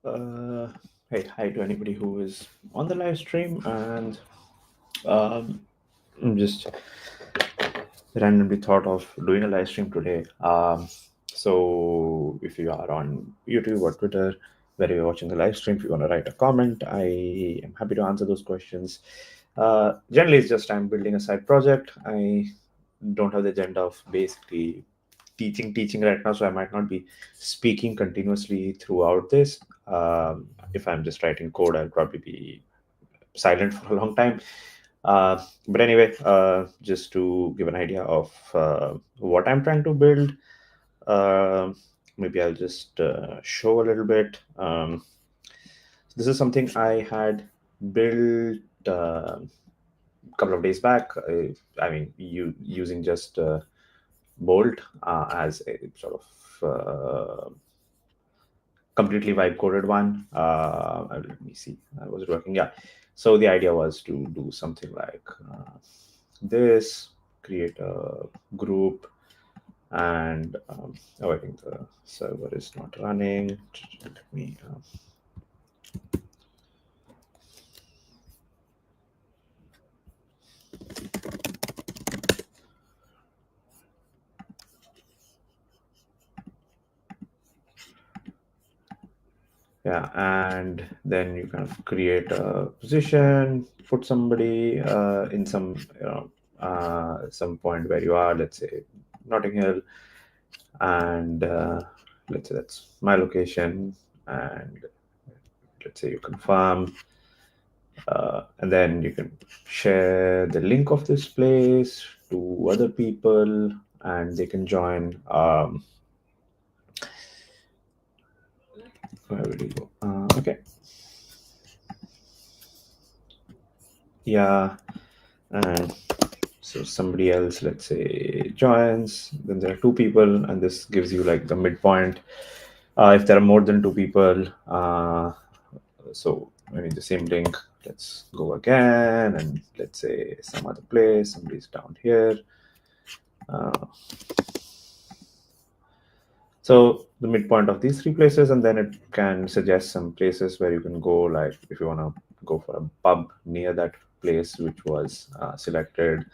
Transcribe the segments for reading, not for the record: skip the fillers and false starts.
Hey, hi to anybody who is on the live stream, and um, just randomly thought of doing a live stream today. So if you are on YouTube or Twitter, where you're watching the live stream, if you want to write a comment, I am happy to answer those questions. Generally, it's just I'm building a side project. I don't have the agenda of basically teaching right now, so I might not be speaking continuously throughout this. If I'm just writing code, I'll probably be silent for a long time. But anyway, just to give an idea of what I'm trying to build, uh, maybe I'll just show a little bit. This is something I had built a couple of days back. You using just Bolt as a sort of completely vibe coded one. Let me see. I was working. Yeah. So the idea was to do something like this, create a group, and oh, I think the server is not running. Let me. Yeah, and then you kind of create a position, put somebody in some some point where you are. Let's say Notting Hill, and let's say that's my location, and let's say you confirm, and then you can share the link of this place to other people, and they can join. Where will you go? Okay, yeah, and so somebody else, let's say, joins. Then there are two people, and this gives you like the midpoint. If there are more than two people, so maybe the same link. Let's go again, and let's say some other place. Somebody's down here. Uh, so the midpoint of these three places, and then it can suggest some places where you can go. Like if you want to go for a pub near that place, which was selected,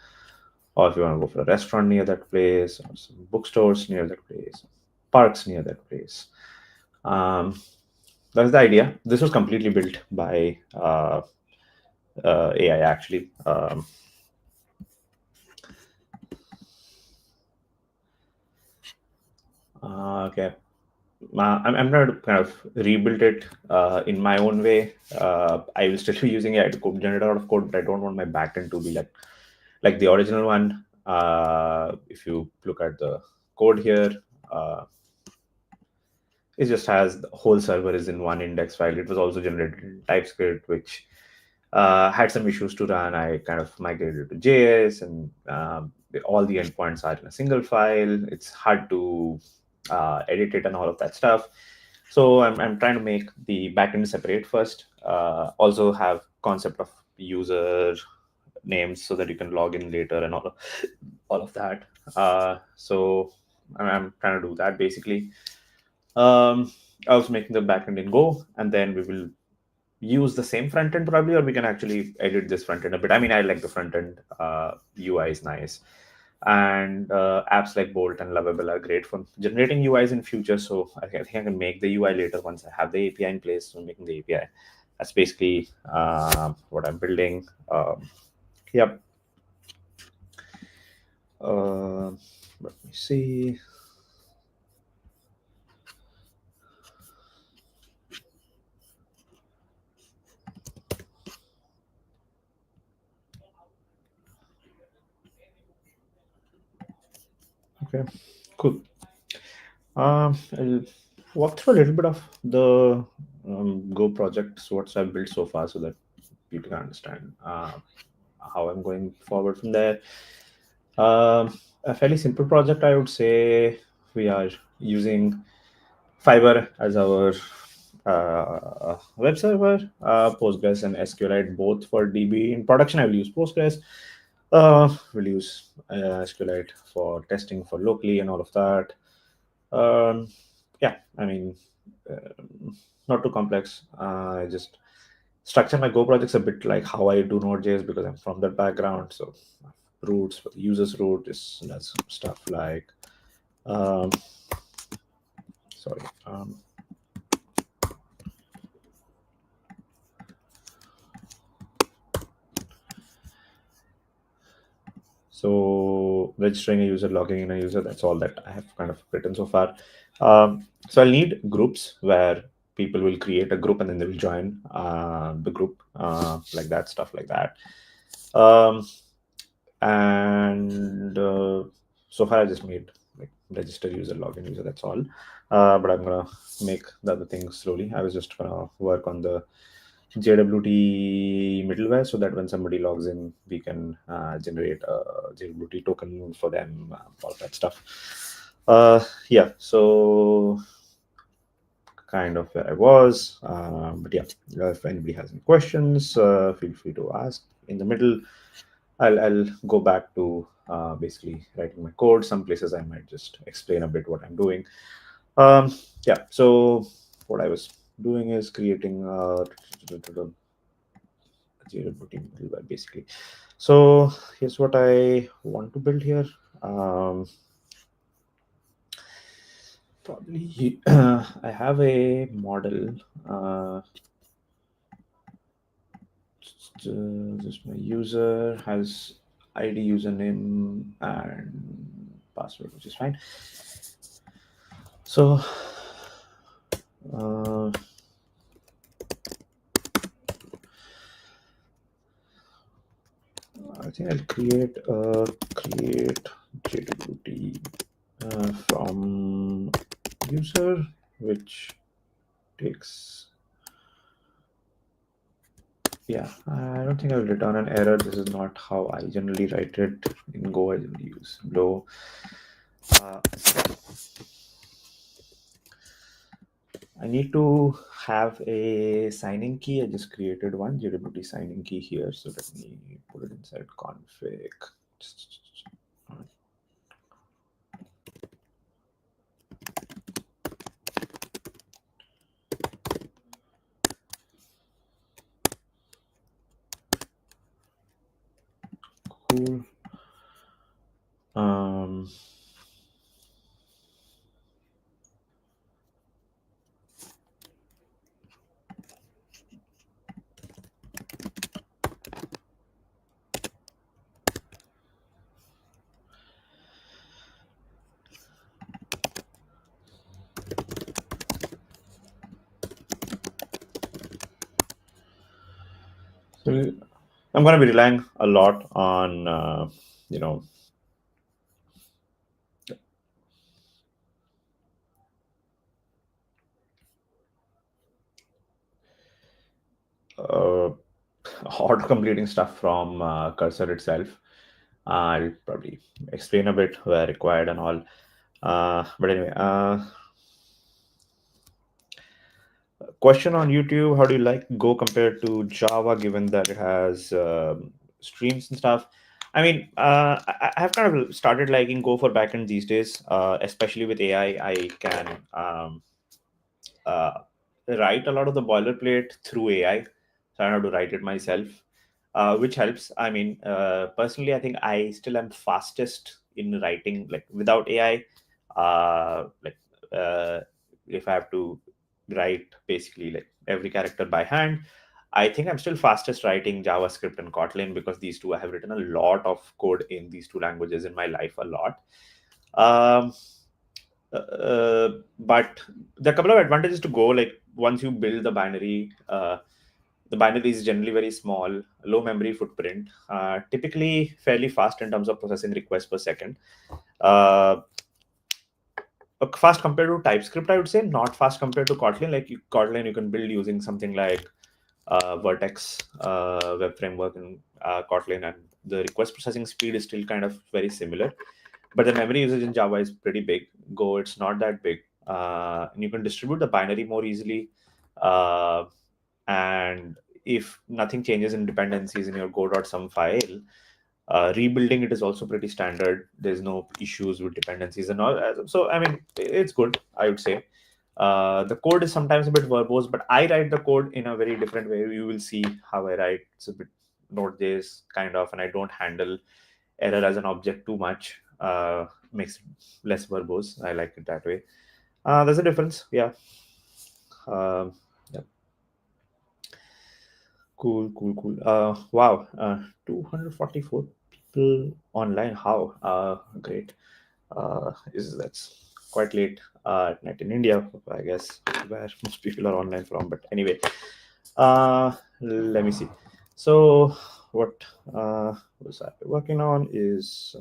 or if you want to go for a restaurant near that place, or some bookstores near that place, parks near that place. Um, that's the idea. This was completely built by AI actually. Okay. I'm going to kind of rebuild it in my own way. I will still be using AI to generate a lot of code, but I don't want my backend to be like the original one. If you look at the code here, uh, it just has the whole server is in one index file. It was also generated in TypeScript, which had some issues to run. I kind of migrated to JS, and all the endpoints are in a single file. It's hard to edit it and all of that stuff. So I'm trying to make the backend separate first. Also have concept of user names so that you can log in later and all of that. So I'm trying to do that basically. Um, I was making the backend in Go, and then we will use the same front end probably, or we can actually edit this front end a bit. I mean, I like the front end. UI is nice, and apps like Bolt and Lovable are great for generating UIs in future. So I think I can make the UI later once I have the API in place. So making the API, that's basically what I'm building. Yep. Uh, Let me see. Okay, cool. I'll walk through a little bit of the Go projects, what I've built so far, so that people can understand how I'm going forward from there. A fairly simple project, I would say. We are using Fiber as our web server, Postgres and SQLite both for DB. In production, I will use Postgres. We'll use SQLite for testing for locally and all of that. Um, yeah, I mean, not too complex. I just structure my Go projects a bit like how I do Node.js because I'm from that background. So roots for the user's root is that's stuff like um, sorry. So registering a user, logging in a user, that's all that I have kind of written so far. So I'll need groups where people will create a group and then they will join the group, like that, stuff like that. Um, and so far I just made like register user, login user, that's all. But I'm gonna make the other things slowly. I was just gonna work on the JWT middleware so that when somebody logs in, we can generate a JWT token for them, all that stuff. Yeah, so kind of where I was. But yeah, if anybody has any questions, feel free to ask. In the middle, I'll go back to basically writing my code. Some places I might just explain a bit what I'm doing. Yeah, so what I was doing is creating JWT middleware basically. So here's what I want to build here. Um, Probably I have a model. Just my user has ID, username, and password, which is fine. So uh, I think I'll create JWT from user, which takes. Yeah, I don't think I'll return an error. This is not how I generally write it in Go. I generally use Low. Uh, I need to have a signing key. I just created one JWT signing key here. So let me put it inside config. Cool. Um, so I'm going to be relying a lot on, you know, uh, auto completing stuff from cursor itself. I'll probably explain a bit where required and all. But anyway, question on YouTube: how do you like Go compared to Java, given that it has streams and stuff? I mean, I have kind of started liking Go for backend these days, especially with AI. I can uh, write a lot of the boilerplate through AI, so I don't have to write it myself, which helps. I mean, personally, I think I still am fastest in writing, like without AI. Like if I have to write basically like every character by hand, I think I'm still fastest writing JavaScript and Kotlin because these two I have written a lot of code in these two languages in my life a lot. Um, but there are a couple of advantages to Go. Like once you build the binary is generally very small, low memory footprint, typically fairly fast in terms of processing requests per second. Uh, Fast compared to TypeScript, I would say, not fast compared to Kotlin. Like Kotlin, you can build using something like Vertex web framework and Kotlin, and the request processing speed is still kind of very similar. But the memory usage in Java is pretty big. Go, it's not that big, and you can distribute the binary more easily. Uh, and if nothing changes in dependencies in your go.sum file, rebuilding it is also pretty standard. There's no issues with dependencies and all. So I mean, it's good, I would say. The code is sometimes a bit verbose, but I write the code in a very different way. You will see how I write. It's a bit Node.js kind of, and I don't handle error as an object too much. Makes it less verbose. I like it that way. There's a difference. Yeah. Um, yeah. Cool, cool, cool. Wow. 244 people online. How? Great. Is That's quite late at night in India, I guess, where most people are online from. But anyway, let me see. So, what was I working on is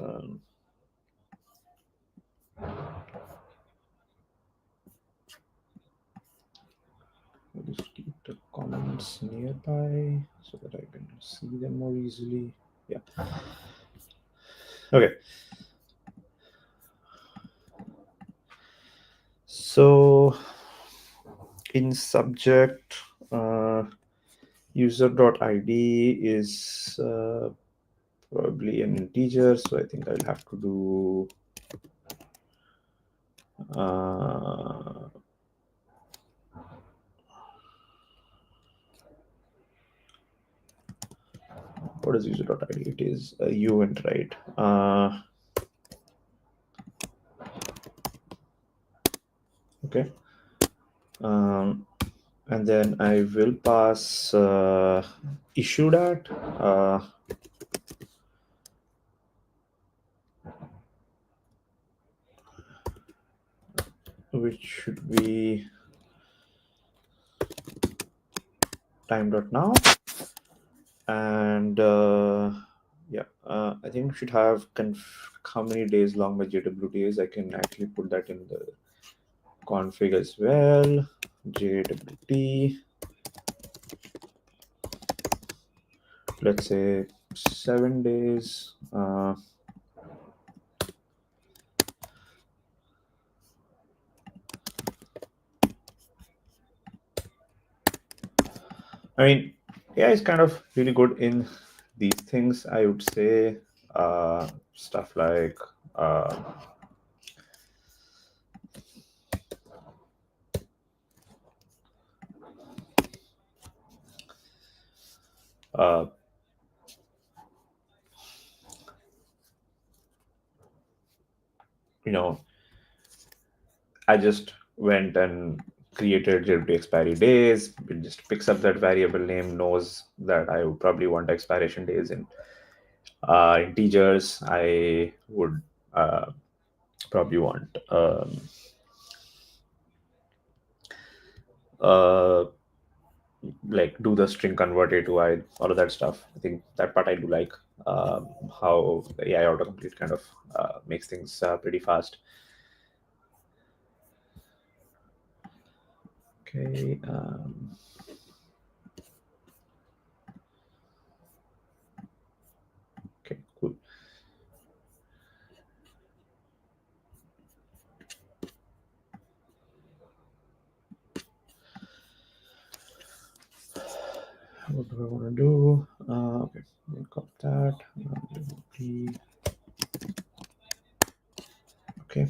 just keep the comments nearby so that I can see them more easily. Yeah. Okay. So, in subject, user.id is probably an integer, so I think I'll have to do what is user.id? It is a event, right? Okay. And then I will pass issued at which should be time.now, and yeah, I think we should have how many days long my JWT is. I can actually put that in the config as well. JWT, let's say 7 days. I mean, AI is kind of really good in these things. I would say stuff like uh, you know, I just went and created JWT expiry days. It just picks up that variable name, knows that I would probably want expiration days in integers. I would probably want uh, like do the string convert A to I, all of that stuff. I think that part I do like. How the AI autocomplete kind of makes things pretty fast. Okay. Okay, cool. What do I want to do? Okay, we'll copy that. Okay. Okay.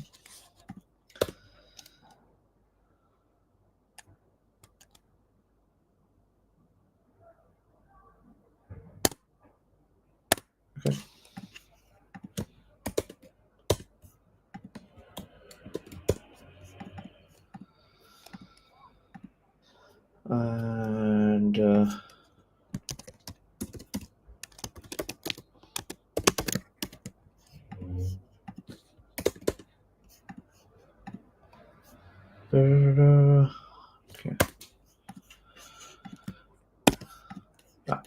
And okay.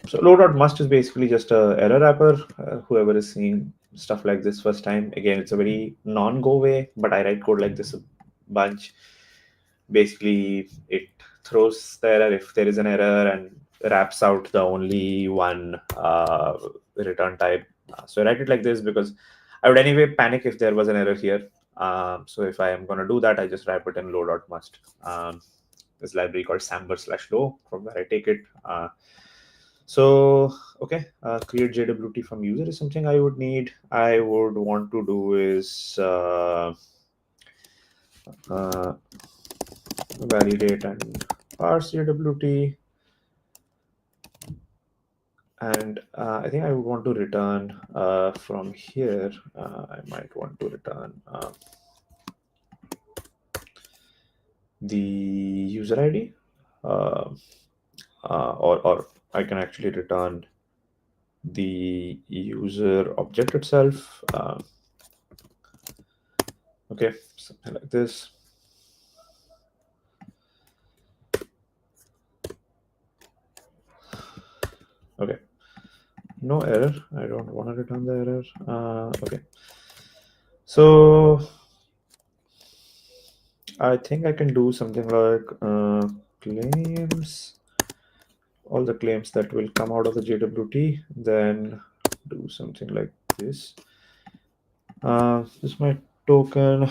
So load.must is basically just a error wrapper. Whoever is seeing stuff like this first time, again, it's a very non-go way, but I write code like this a bunch. Basically, it throws the error if there is an error and wraps out the only one return type. So I write it like this because I would anyway panic if there was an error here. So if I am going to do that, I just wrap it in low.must. This library called samber/low from where I take it. So, okay, create JWT from user is something I would need. I would want to do is validate and parse JWT. And I think I would want to return from here. I might want to return the user ID, uh, or I can actually return the user object itself. Okay, something like this. Okay, no error. I don't want to return the error. Okay, so I think I can do something like claims, all the claims that will come out of the JWT, then do something like this. This is my token.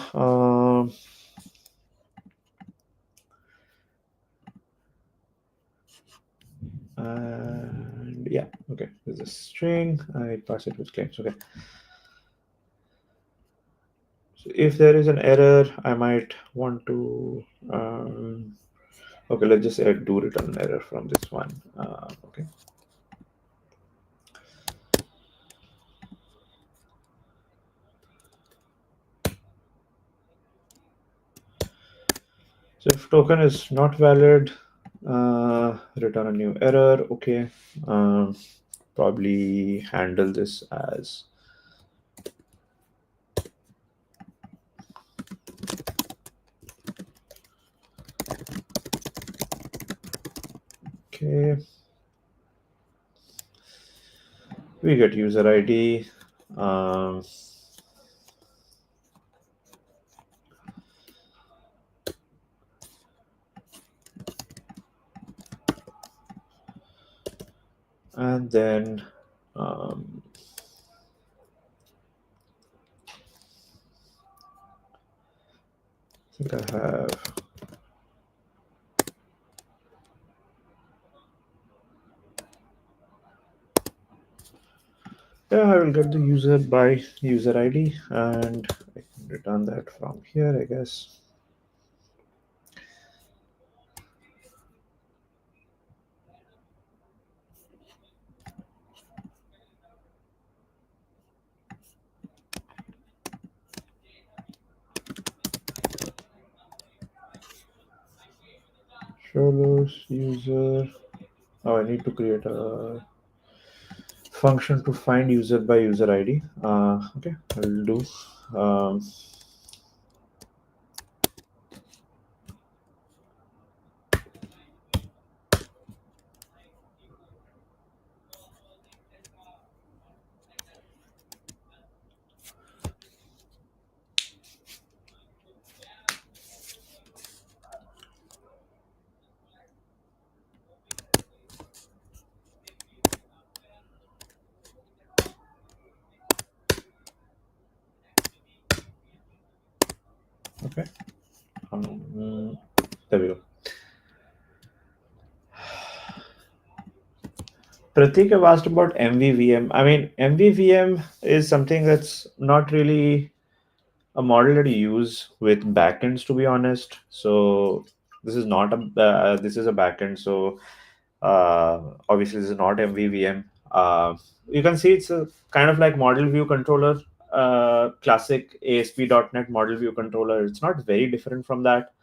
And yeah, okay, there's a string. I pass it with claims. Okay. So if there is an error, I might want to. Okay, let's just say I do return an error from this one. Okay. So if token is not valid, return a new error. Okay. Probably handle this as okay. We get user ID. Um, and then I think I have I will get the user by user ID and I can return that from here, I guess. Shows user. Oh, I need to create a function to find user by user ID. Okay, I'll do. Um, okay. There we go. Pratik have asked about MVVM. I mean, MVVM is something that's not really a model that you use with backends, to be honest. So this is not a this is a backend. So obviously this is not MVVM. You can see it's a kind of like model view controller, classic ASP.NET model view controller. It's not very different from that.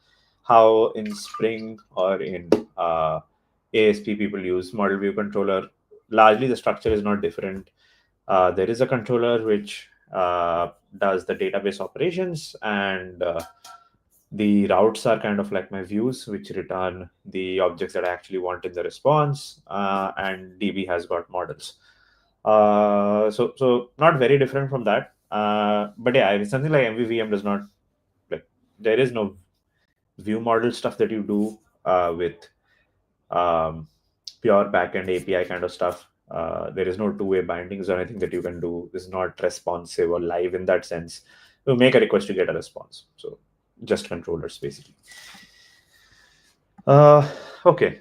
How in Spring or in ASP people use model view controller. Largely the structure is not different. There is a controller which does the database operations, and the routes are kind of like my views, which return the objects that I actually want in the response. And DB has got models. So not very different from that. But yeah, I mean, something like MVVM does not, like, there is no view model stuff that you do with um, pure backend API kind of stuff. There is no two-way bindings or anything that you can do. It's not responsive or live in that sense. You make a request to get a response. So just controllers basically. Okay.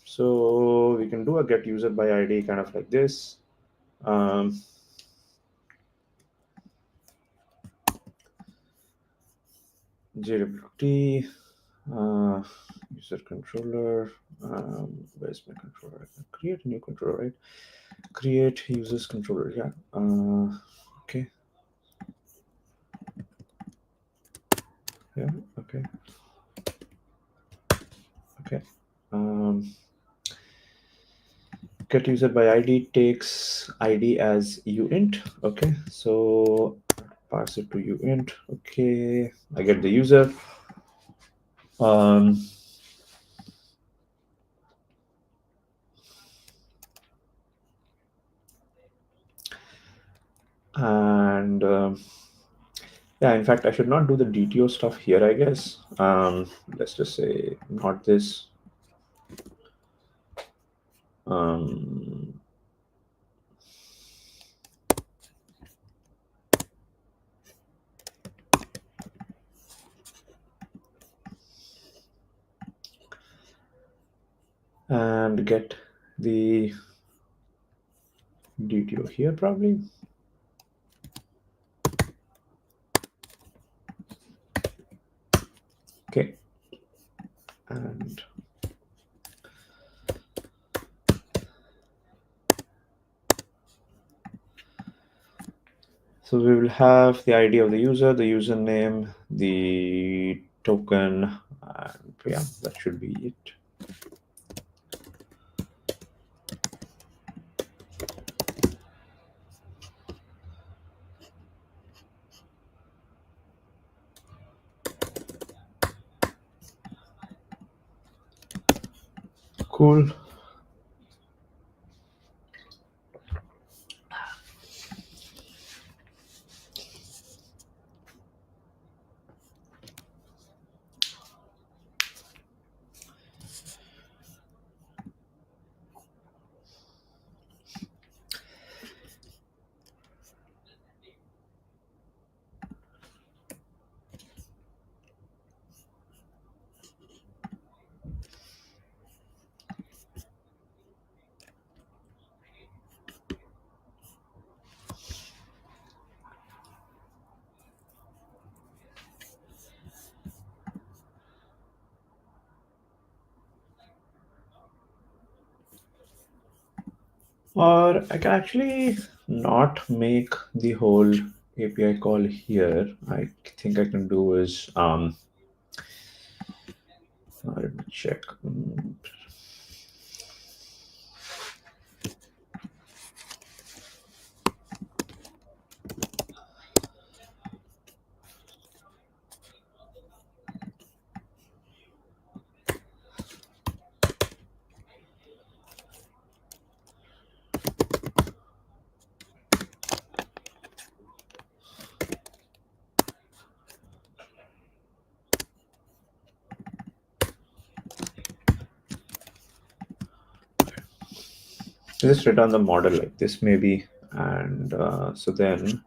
So we can do a get user by ID kind of like this. JWT. Uh, User controller. Where's my controller? Create a new controller, right? Create users controller. Yeah. Okay. Yeah. Okay. Okay. Um, get user by ID takes ID as uint. Okay. So pass it to uint. Okay. I get the user. Um, and yeah, in fact, I should not do the DTO stuff here, I guess. Let's just say not this. Um, and get the DTO here probably. Okay. And so we will have the ID of the user, the username, the token, and yeah, that should be it. Cool. Or I can actually not make the whole API call here. I think I can do is let me check. Just return the model like this maybe, and so then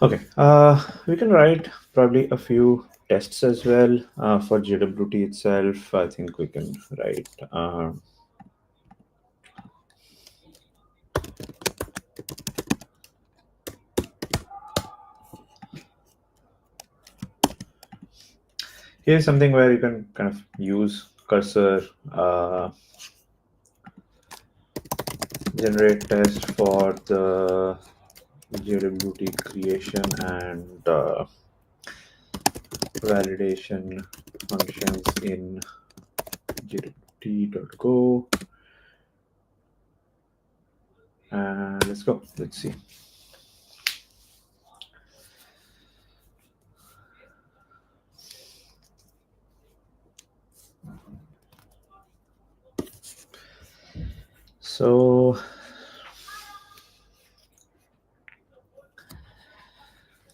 okay, we can write probably a few tests as well for JWT itself. I think we can write. Here's something where you can kind of use cursor, generate test for the JWT creation and validation functions in JWT.go. And let's go. Let's see. So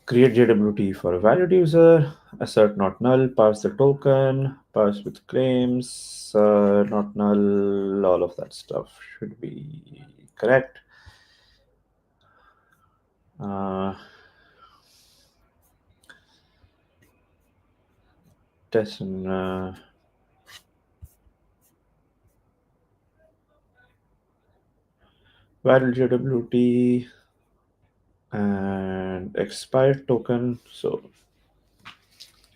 create JWT for a valid user, assert not null, parse the token, parse with claims, not null, all of that stuff should be correct. Uh, test and valid JWT and expired token. So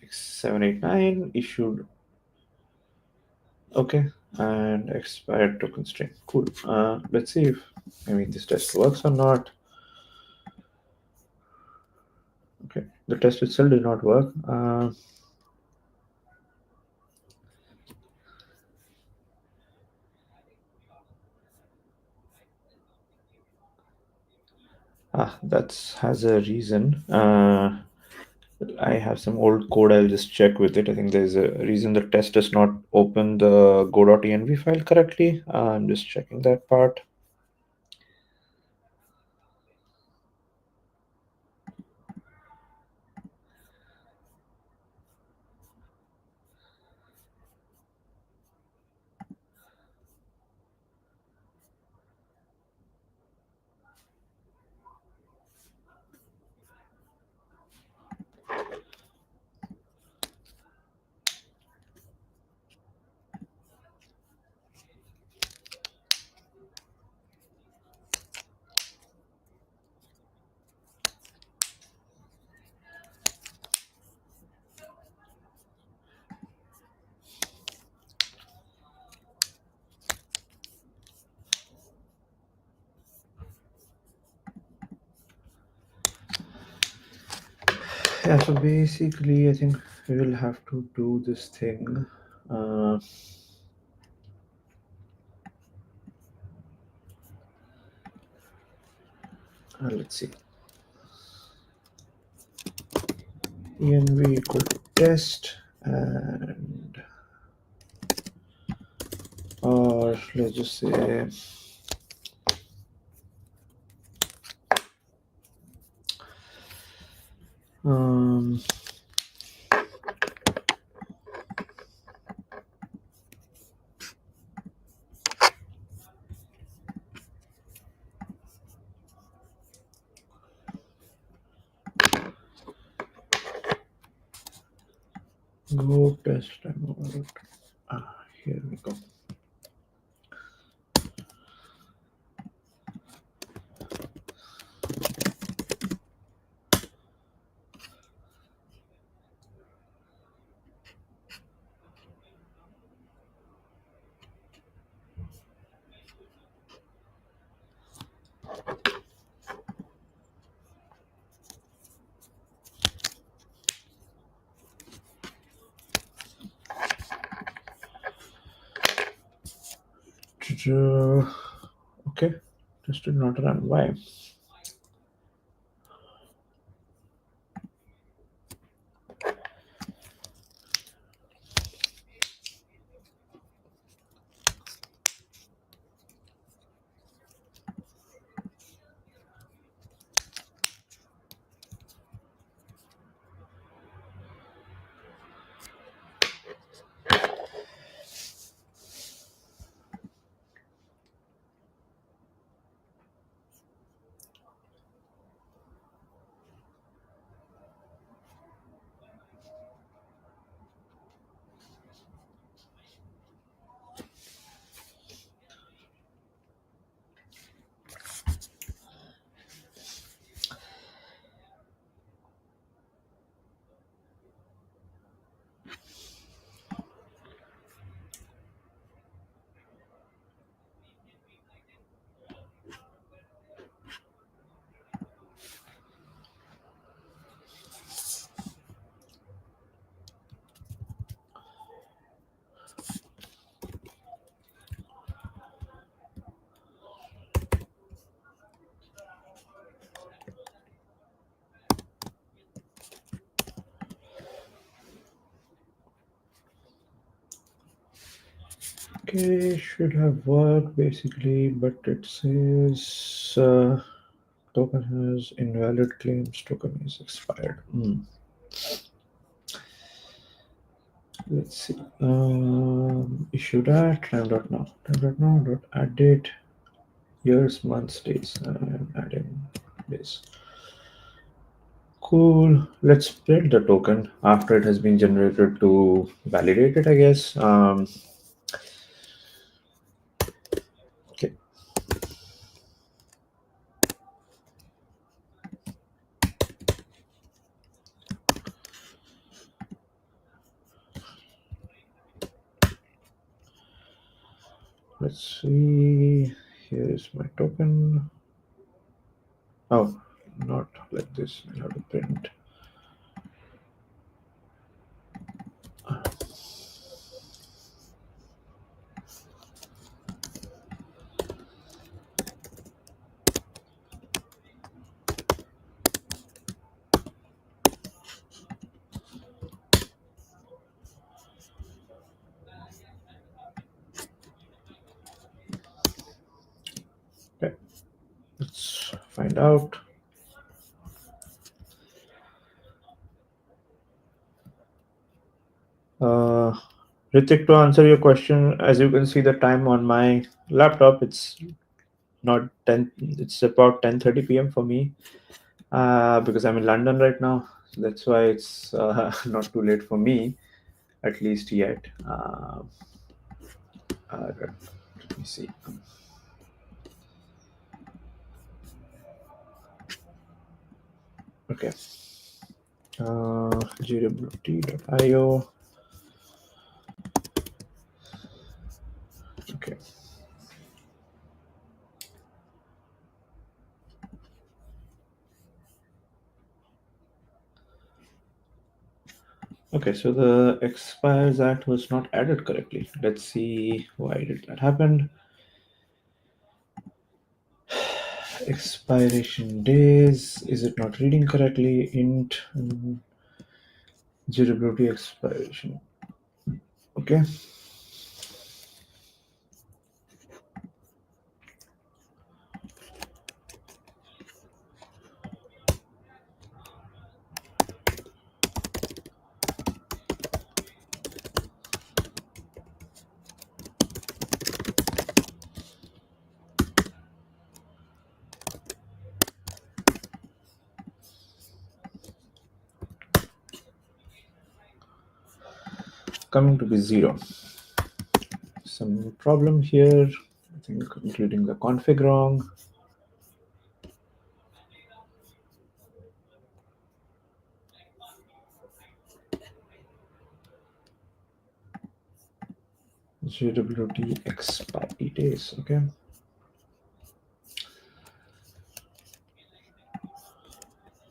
789 issued. Okay, and expired token string. Cool. Let's see if this test works or not. Okay, the test itself did not work. That has a reason. I have some old code. I'll just check with it. I think there's a reason the test does not open the go.env file correctly. I'm just checking that part. Yeah, so basically, I think we will have to do this thing. Let's see. env equal to test and or let's just say um, go test demo. Here we go. Okay, just did not run. Why? Okay, should have worked basically, but it says token has invalid claims, token is expired. Let's see. Issue that time.now dot add date, years, months, days, and adding days. Cool. Let's print the token after it has been generated to validate it, I guess. Okay. Let's see. Here is my token. Oh, not like this. I have to print. Okay. Let's find out. Uh, Ritik, to answer your question, as you can see the time on my laptop, it's not 10, it's about 10:30 p.m. for me, because I'm in London right now. So that's why it's not too late for me, at least yet. Let me see. Okay. gwt.io. Okay. Okay, so the expires act was not added correctly. Let's see why did that happen. Expiration days. Is it not reading correctly? Int durability expiration. Okay. Coming to be 0. Some problem here. I think including the config wrong. GWT expiry days. Okay.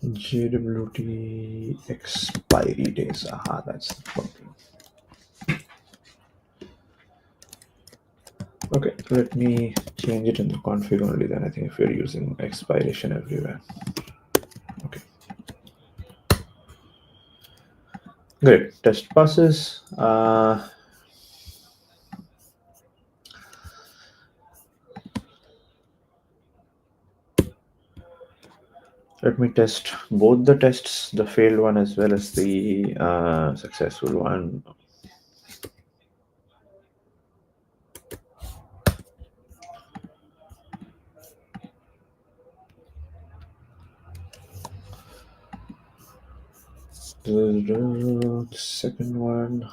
GWT expiry days. Aha, that's the problem. Okay, let me change it in the config only then. I think if you're using expiration everywhere. Okay. Great. Test passes. Let me test both the tests, the failed one as well as the successful one. The second one.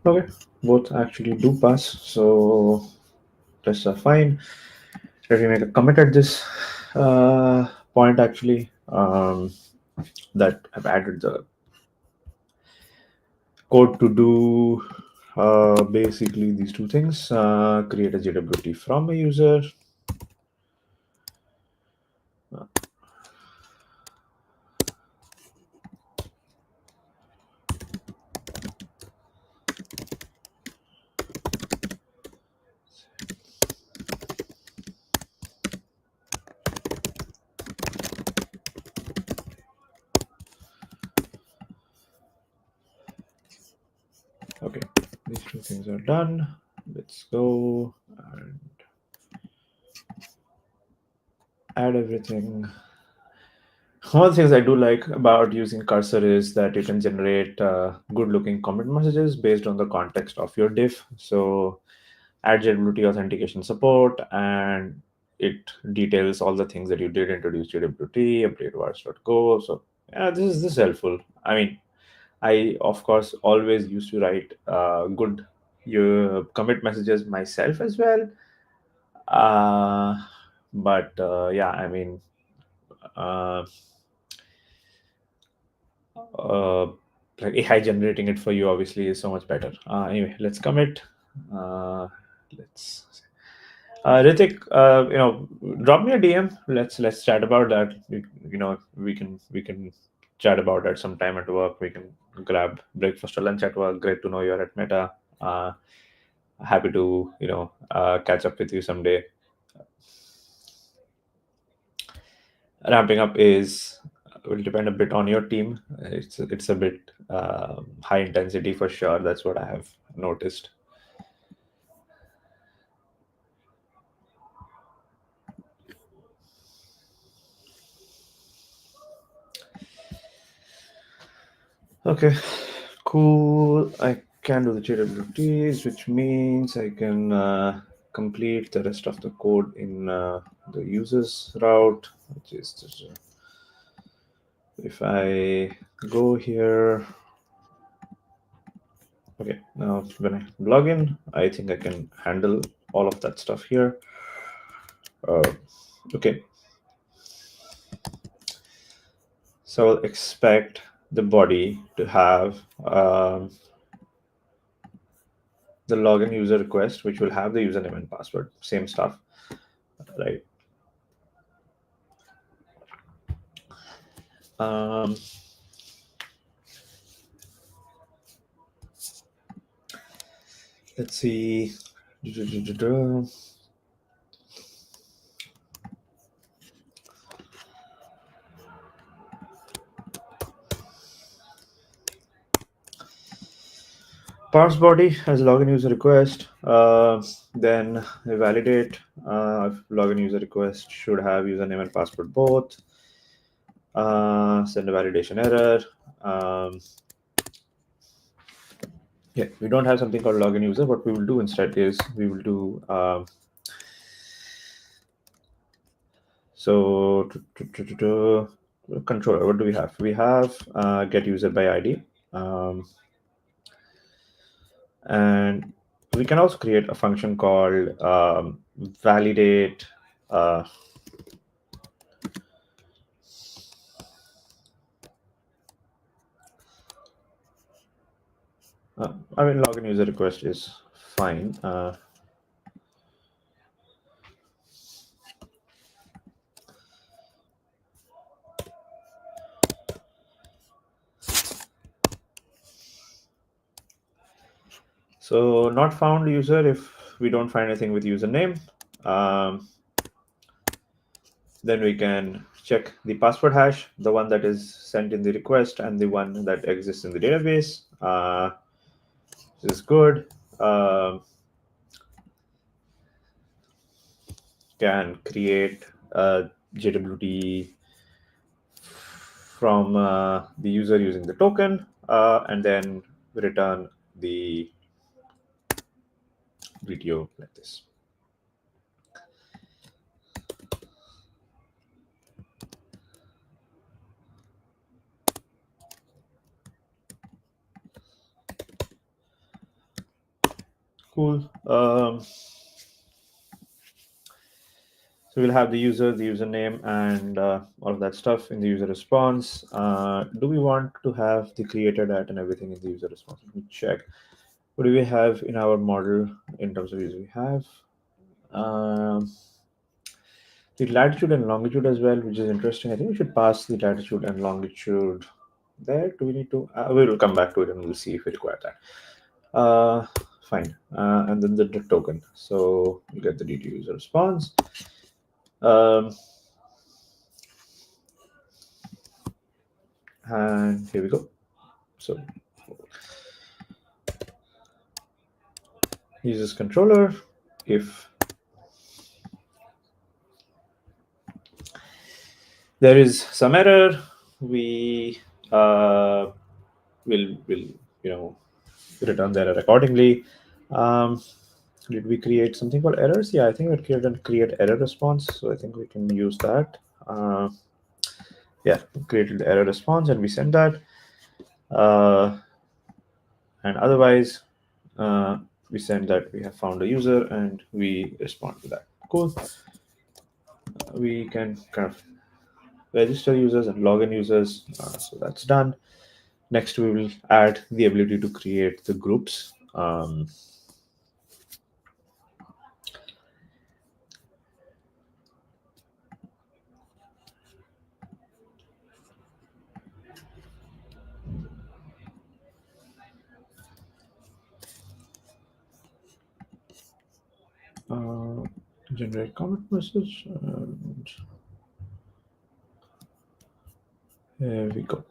Okay, both actually do pass, so tests are fine. Let me make a commit at this point actually, that I've added the code to do basically these two things. Create a JWT from a user. Okay, these two things are done. Let's go and add everything. One of the things I do like about using cursor is that you can generate good looking commit messages based on the context of your diff. So add JWT authentication support, and it details all the things that you did: introduce JWT, update vars.go. So yeah, this is helpful. I mean, I of course always used to write good your commit messages myself as well. Uh, but yeah, I mean, uh, uh, like AI generating it for you obviously is so much better. Anyway, let's commit. Uh, let's Ritik, drop me a DM. Let's chat about that. We can chat about that sometime at work. We can grab breakfast or lunch at work. Great to know you're at Meta. Uh, Happy to catch up with you someday. Ramping up is will depend a bit on your team. It's a bit high intensity for sure. That's what I have noticed. Okay, cool. I can do the JWTs, which means I can complete the rest of the code in the users route, which is just, if I go here. Okay, now when I log in, I think I can handle all of that stuff here. Uh, okay, so I'll expect the body to have the login user request, which will have the username and password, same stuff, right? Um, let's see. Parse body as login user request. Then validate. Login user request should have username and password both. Send a validation error. Um, yeah, we don't have something called login user. What we will do instead is we will do so controller. What do we have? We have get user by ID. And we can also create a function called validate I mean, login user request is fine. So not found user if we don't find anything with username. Then we can check the password hash, the one that is sent in the request and the one that exists in the database. This is good. Can create a JWT from the user using the token, and then return the video like this. Cool. So we'll have the user, the username, and all of that stuff in the user response. Do we want to have the creator dat and everything in the user response? Let me check. What do we have in our model in terms of user? We have um, the latitude and longitude as well, which is interesting. I think we should pass the latitude and longitude there. Do we need to? We will come back to it and we'll see if we require that. Fine. And then the token. So you get the DT user response. And here we go. So uses controller if there is some error, we will return the error accordingly. Um, did we create something called errors? Yeah, I think we create error response. So I think we can use that. Uh, yeah, created the error response and we send that. Uh, and otherwise, we send that we have found a user and we respond to that. Cool. We can kind of register users and login users. So that's done. Next, we will add the ability to create the groups. Uh, Generate comment message, and here we go.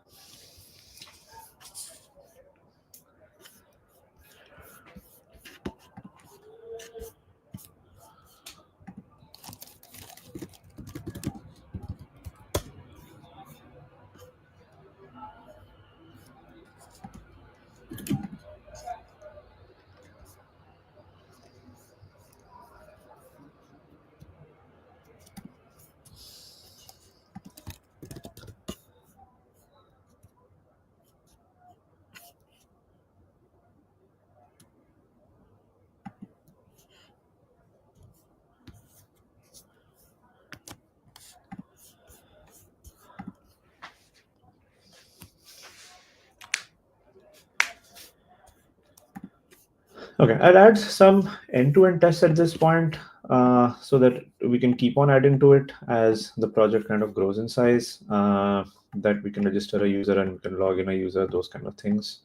Okay, I'll add some end-to-end tests at this point, so that we can keep on adding to it as the project kind of grows in size. That we can register a user and we can log in a user, those kind of things.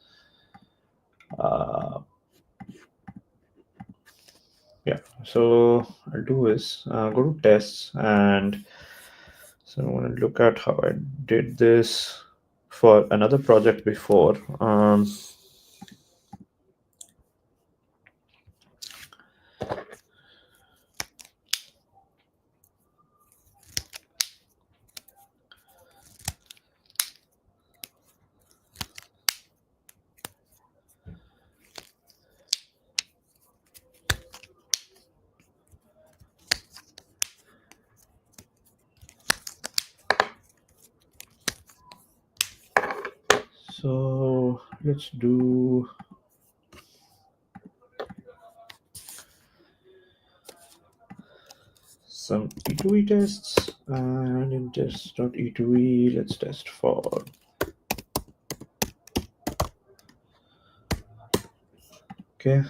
Uh, yeah, so I'll do is go to tests, and so I want to look at how I did this for another project before. So let's do some E2E tests, and in test.e2e, let's test for okay.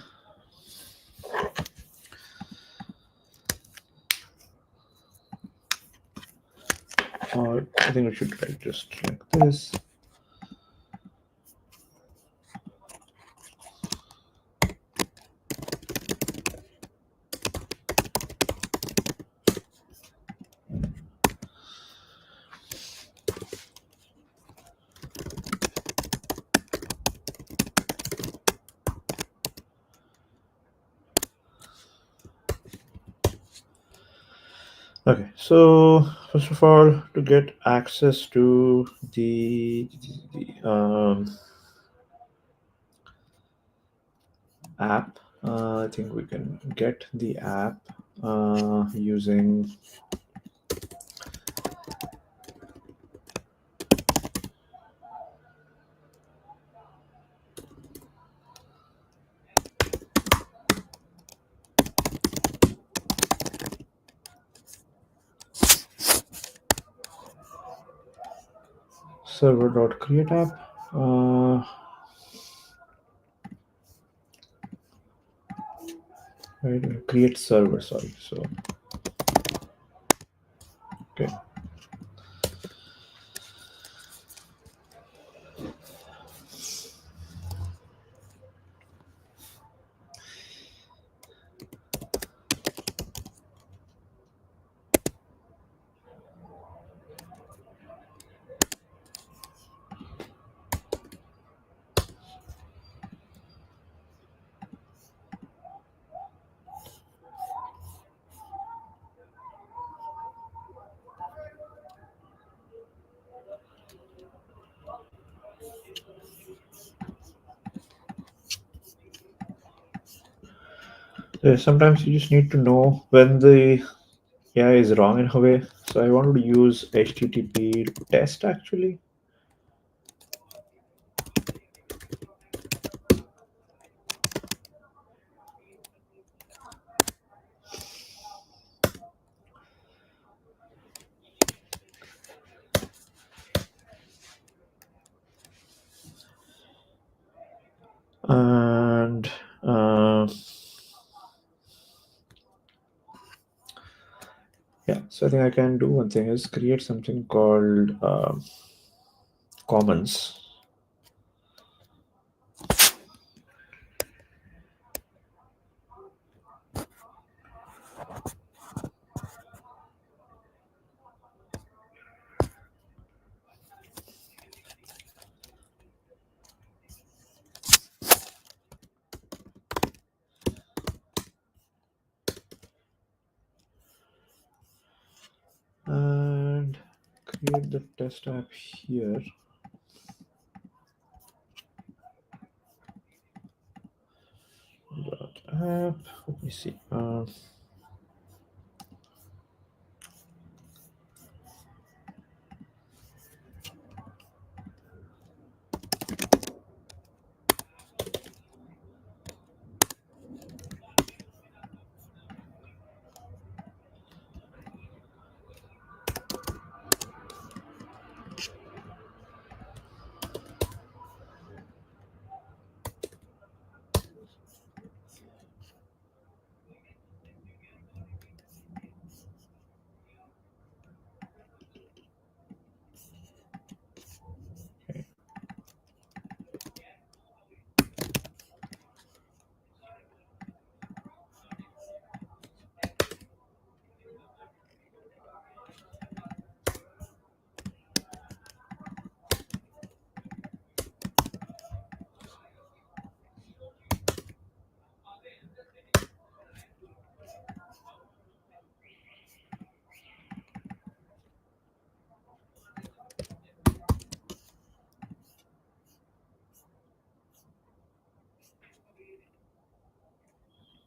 Or I think we should write just like this. Okay, so first of all, to get access to the app, I think we can get the app using server.createApp. Right, create server. Sorry. So okay. Sometimes you just need to know when the AI is wrong in a way. So I wanted to use HTTP test actually. And yeah, so I think I can do one thing is create something called commons. And create the test app here. Dot app. Let me see. Okay.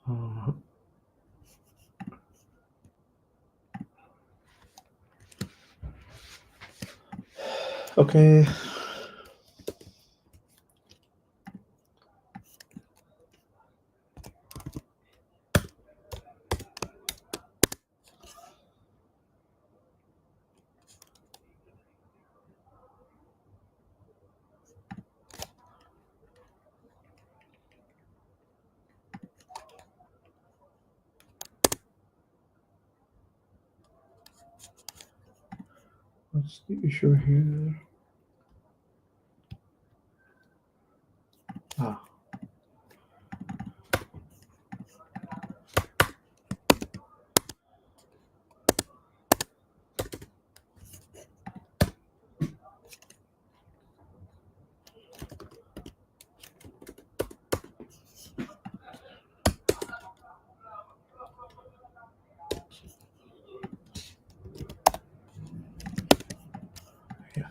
Uh, okay. What's the issue here? Ah, yeah.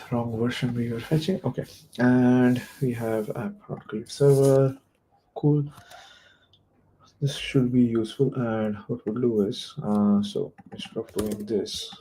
Wrong version we were fetching. Okay. And we have app.click server. Cool. This should be useful. And what we'll do is, so instead of doing this,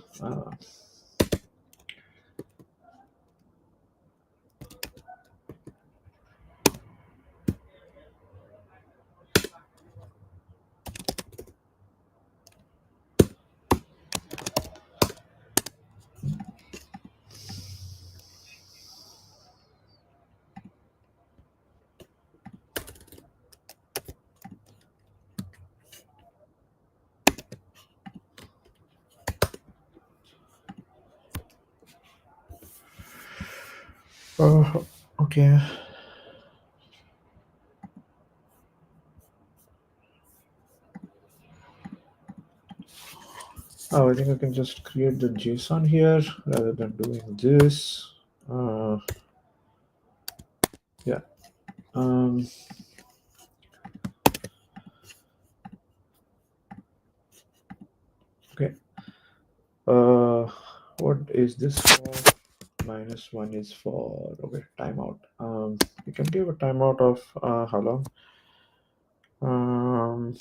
okay. Oh, I think I can just create the JSON here rather than doing this. Uh, yeah. Um, okay. What is this for? -1 is for okay timeout. You can give a timeout of how long? Um,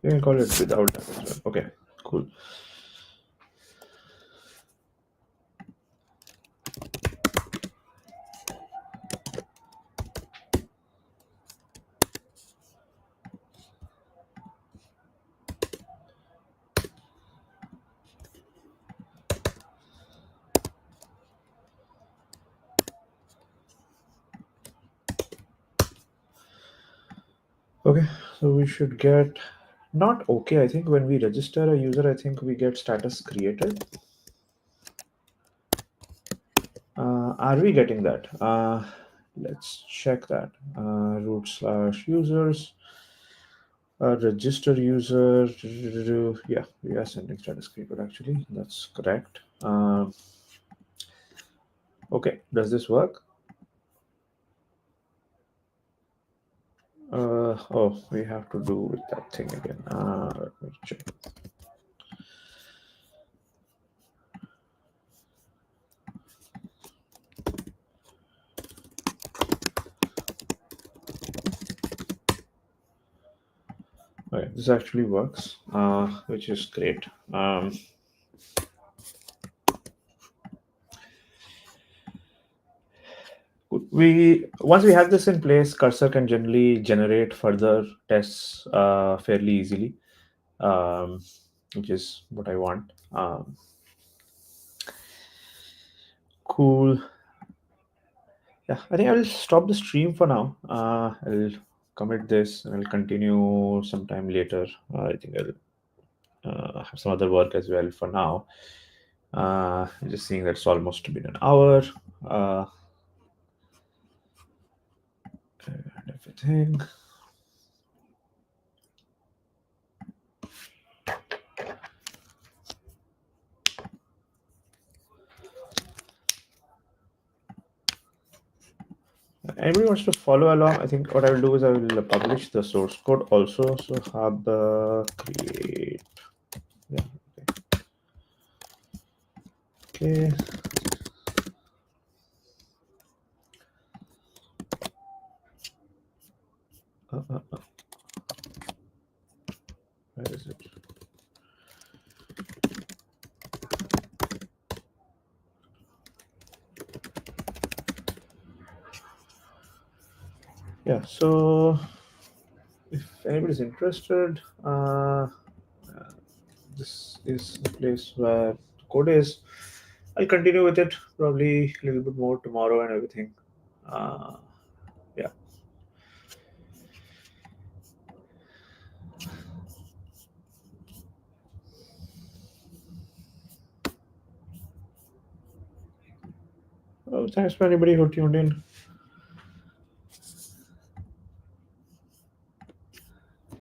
you can call it without that as well. Okay, cool. Okay, so we should get not okay. I think when we register a user, I think we get status created. Are we getting that? Let's check that. Root/users, register user. Yeah, we are sending status created actually. That's correct. Okay, does this work? Oh, we have to do with that thing again. Let me check. Okay, this actually works, which is great. We once we have this in place, cursor can generally generate further tests fairly easily, um, which is what I want. Cool. Yeah, I think I'll stop the stream for now. I'll commit this and I'll continue sometime later. I think I'll have some other work as well for now. Just seeing that it's almost been an hour. Uh, and everything. Anybody wants to follow along? I think what I will do is I will publish the source code also. So hub create. Yeah. Okay. Where is it? Yeah. So if anybody's interested, this is a place where the code is. I'll continue with it probably a little bit more tomorrow and everything. Uh, yeah. Oh, thanks for anybody who tuned in.